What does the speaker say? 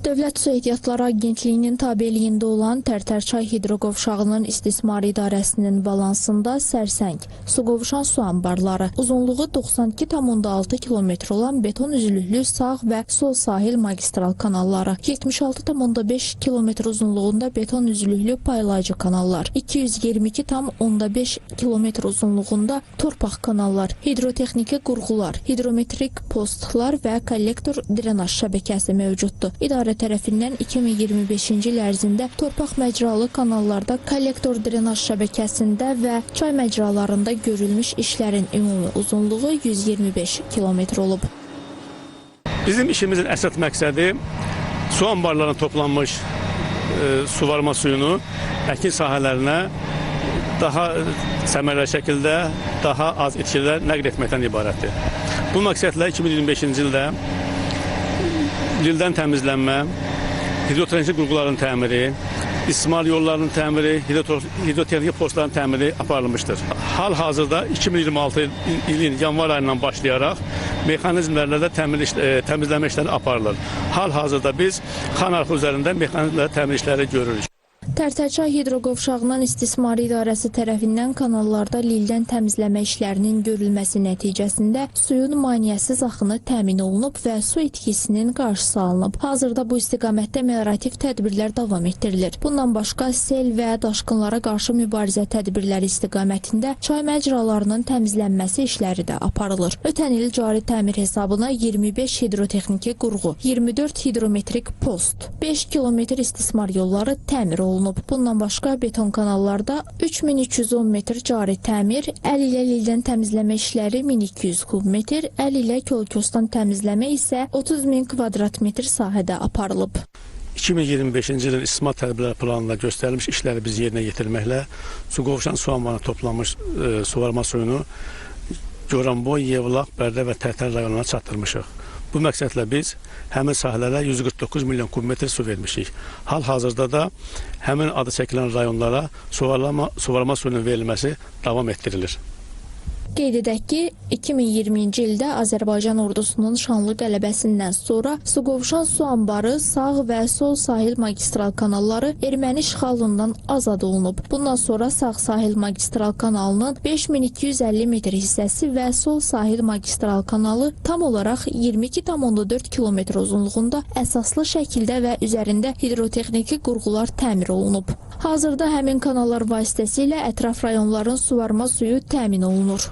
Dövlət Su Ehtiyatları Agentliyinin tabeliyində olan Tərtərçay hidroqovşağının istismar idarəsinin balansında Sərsəng, su qovuşan su anbarları, uzunluğu 92,6 km olan beton üzlüklü sağ və sol sahil magistral kanalları, 76,5 km uzunluğunda beton üzlüklü paylayıcı kanallar, 222,5 km uzunluğunda torpaq kanallar, hidrotexniki qurğular, hidrometrik postlar və kollektor drenaj şəbəkəsi mövcuddur. İdarə tərəfindən 2025-ci il ərzində torpaq məcralı kanallarda, kollektor drenaj şəbəkəsində və çay məcralarında görülmüş işlərin ümumi uzunluğu 125 km olub. Bizim işimizin əsas məqsədi su anbarlarına toplanmış suvarma suyunu əkin sahələrinə daha səmərəli şəkildə, daha az içkilə nəql etməkdən ibarətdir. Bu məqsədlə 2025-ci ildə lildən təmizlənmə, hidrotexniki qurğuların təmiri, istismar yollarının təmiri, hidrotexniki postların təmiri aparılmışdır. Hal-hazırda 2026 ilin yanvar ayından başlayaraq mexanizmlərlə də təmizləmə işləri aparılır. Hal-hazırda biz xan arxı üzərində mexanizmlərlə təmir işləri görürük. Tərtərçay hidroqovşağının istismar idarəsi tərəfindən kanallarda lildən təmizləmə işlərinin görülməsi nəticəsində suyun maneəsiz axını təmin olunub və su itkisinin qarşısı alınıb. Hazırda bu istiqamətdə meliorativ tədbirlər davam etdirilir. Bundan başqa sel və daşqınlara qarşı mübarizə tədbirləri istiqamətində çay məcralarının təmizlənməsi işləri də aparılır. Ötən il cari təmir hesabına 25 hidrotexniki qurğu, 24 hidrometrik post, 5 km istismar yolları təmir olunub. Bundan başqa beton kanallarda 3310 metr cari təmir, əl ilə lildən təmizləmə işləri 1200 kub metr, əl ilə kolkosdan təmizləmə isə 30 min kvadrat metr sahədə aparılıb. 2025-ci ilin istismar tədbirləri planında göstərilmiş işləri biz yerinə yetirməklə su qovuşan su anbarına toplanmış suvarma suyunu Goranboy, Yevlax, Bərdə və Tərtər rayonlarına çatdırmışıq. Bu məqsədlə biz həmin sahələrə 149 milyon kub metr su vermişik. Hal-hazırda da həmin adı çəkilən rayonlara suvarma suyunun verilməsi davam etdirilir. Qeyd edək ki, 2020-ci ildə Azərbaycan ordusunun şanlı qələbəsindən sonra su qovuşan su anbarı, sağ və sol sahil magistral kanalları erməni işğalından azad olunub. Bundan sonra sağ sahil magistral kanalının 5250 metr hissəsi və sol sahil magistral kanalı tam olaraq 22,4 km uzunluğunda əsaslı şəkildə və üzərində hidrotexniki qurğular təmir olunub. Hazırda həmin kanallar vasitəsilə ətraf rayonların suvarma suyu təmin olunur.